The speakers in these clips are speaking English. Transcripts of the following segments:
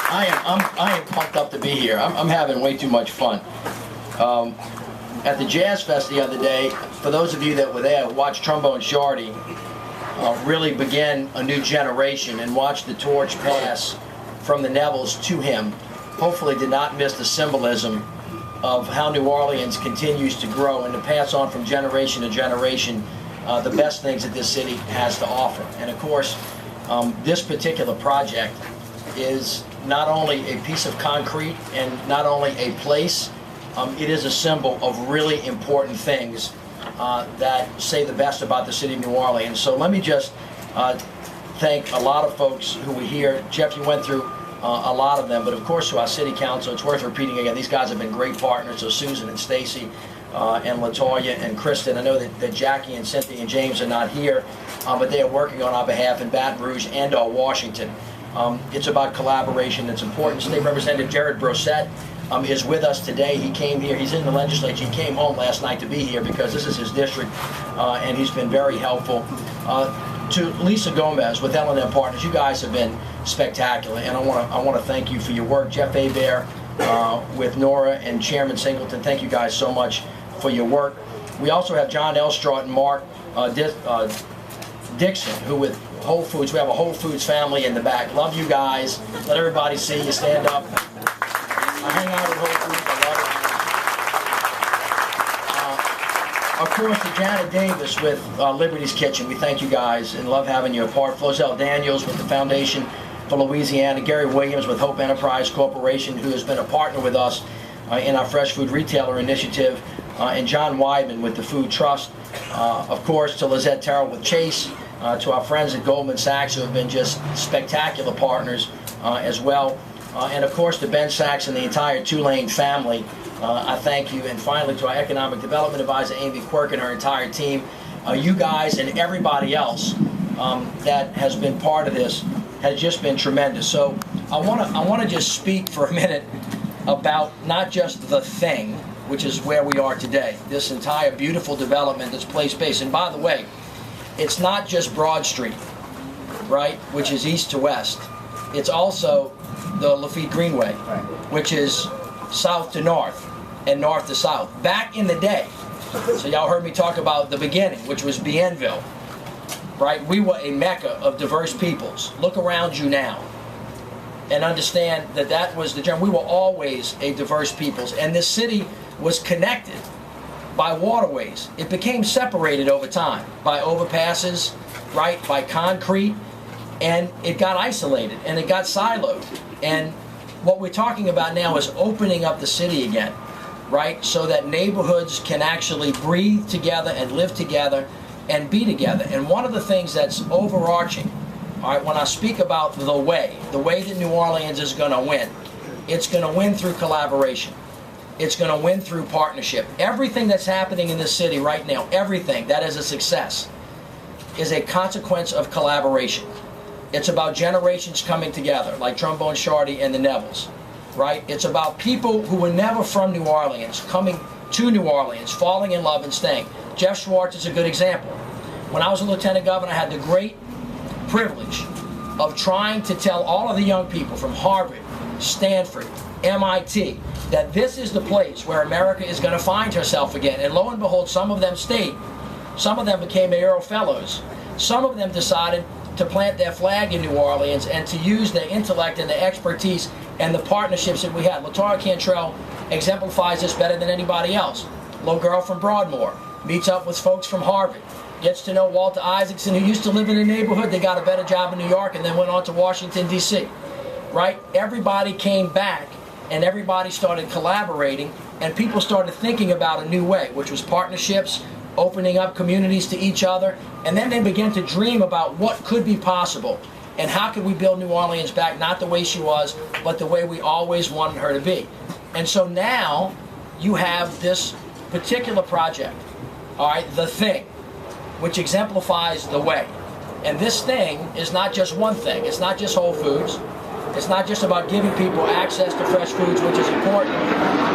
I am pumped up to be here. I'm having way too much fun. At the Jazz Fest the other day, for those of you that were there, watched Trombone Shorty really begin a new generation and watch the torch pass from the Nevilles to him. Hopefully did not miss the symbolism of how New Orleans continues to grow and to pass on from generation to generation the best things that this city has to offer. And of course, this particular project is not only a piece of concrete and not only a place, it is a symbol of really important things that say the best about the city of New Orleans. So let me just thank a lot of folks who were here. Jeff, you went through a lot of them, but of course to our city council, it's worth repeating again, these guys have been great partners. So Susan and Stacy and LaToya and Kristen, I know that Jackie and Cynthia and James are not here, but they are working on our behalf in Baton Rouge and Washington. It's about collaboration. It's important. State Representative Jared Brossette is with us today. He came here. He's in the legislature. He came home last night to be here because this is his district, and he's been very helpful. To Lisa Gomez with L+M Partners, you guys have been spectacular, and I want to thank you for your work. Jeff Hebert with Nora and Chairman Singleton, thank you guys so much for your work. We also have John Elstraut and Mark Dixon, who with Whole Foods, we have a Whole Foods family in the back. Love you guys. Let everybody see you. Stand up. I hang out at Whole Foods. I love it. Of course, to Janet Davis with Liberty's Kitchen. We thank you guys and love having you a part. Flozell Daniels with the Foundation for Louisiana. Gary Williams with Hope Enterprise Corporation, who has been a partner with us in our Fresh Food Retailer Initiative. And John Weidman with the Food Trust. Of course, to Lizette Terrell with Chase. To our friends at Goldman Sachs, who have been just spectacular partners as well. And of course to Ben Sachs and the entire Tulane family, I thank you. And finally to our Economic Development Advisor, Amy Quirk, and her entire team. You guys and everybody else that has been part of this has just been tremendous. So I want to just speak for a minute about not just the thing, which is where we are today, this entire beautiful development that's place-based. And by the way, it's not just Broad Street, right, which is east to west. It's also the Lafitte Greenway, which is south to north and north to south. Back in the day, so y'all heard me talk about the beginning, which was Bienville, right? We were a mecca of diverse peoples. Look around you now and understand that that was the germ. We were always a diverse peoples, and this city was connected by waterways. It became separated over time by overpasses, right, by concrete, and it got isolated and it got siloed. And what we're talking about now is opening up the city again, right, so that neighborhoods can actually breathe together and live together and be together. And one of the things that's overarching, all right, when I speak about the way that New Orleans is going to win, it's going to win through collaboration. It's going to win through partnership. Everything that's happening in this city right now, everything that is a success, is a consequence of collaboration. It's about generations coming together, like Trombone Shorty and the Nevilles, right? It's about people who were never from New Orleans coming to New Orleans, falling in love and staying. Jeff Schwartz is a good example. When I was a lieutenant governor, I had the great privilege of trying to tell all of the young people from Harvard, Stanford, MIT, that this is the place where America is going to find herself again. And lo and behold, some of them stayed. Some of them became Aero Fellows. Some of them decided to plant their flag in New Orleans and to use their intellect and their expertise and the partnerships that we had. LaTara Cantrell exemplifies this better than anybody else. Little girl from Broadmoor meets up with folks from Harvard, gets to know Walter Isaacson, who used to live in the neighborhood. They got a better job in New York and then went on to Washington, D.C., right? Everybody came back and everybody started collaborating, and people started thinking about a new way, which was partnerships, opening up communities to each other, and then they began to dream about what could be possible and how could we build New Orleans back, not the way she was, but the way we always wanted her to be. And so now you have this particular project, all right, the thing, which exemplifies the way. And this thing is not just one thing. It's not just Whole Foods. It's not just about giving people access to fresh foods, which is important.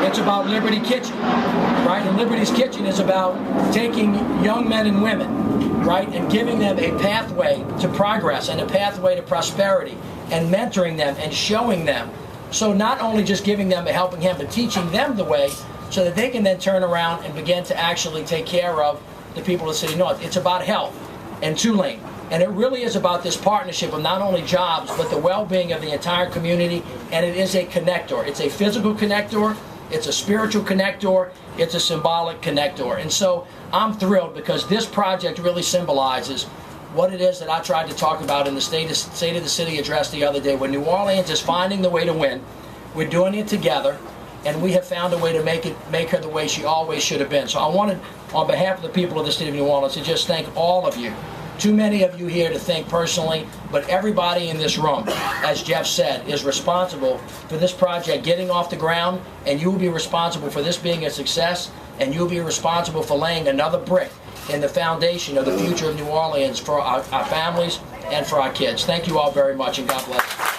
It's about Liberty Kitchen, right? And Liberty's Kitchen is about taking young men and women, right, and giving them a pathway to progress and a pathway to prosperity and mentoring them and showing them So not only just giving them a helping hand, but teaching them the way so that they can then turn around and begin to actually take care of the people of the city north. It's about health and Tulane. And it really is about this partnership of not only jobs, but the well-being of the entire community. And it is a connector. It's a physical connector. It's a spiritual connector. It's a symbolic connector. And so I'm thrilled because this project really symbolizes what it is that I tried to talk about in the State of the City address the other day, where New Orleans is finding the way to win. We're doing it together, and we have found a way to make her the way she always should have been. So I wanted, on behalf of the people of the city of New Orleans, to just thank all of you. Too many of you here to thank personally, but everybody in this room, as Jeff said, is responsible for this project getting off the ground, and you will be responsible for this being a success, and you'll be responsible for laying another brick in the foundation of the future of New Orleans for our families and for our kids. Thank you all very much, and God bless.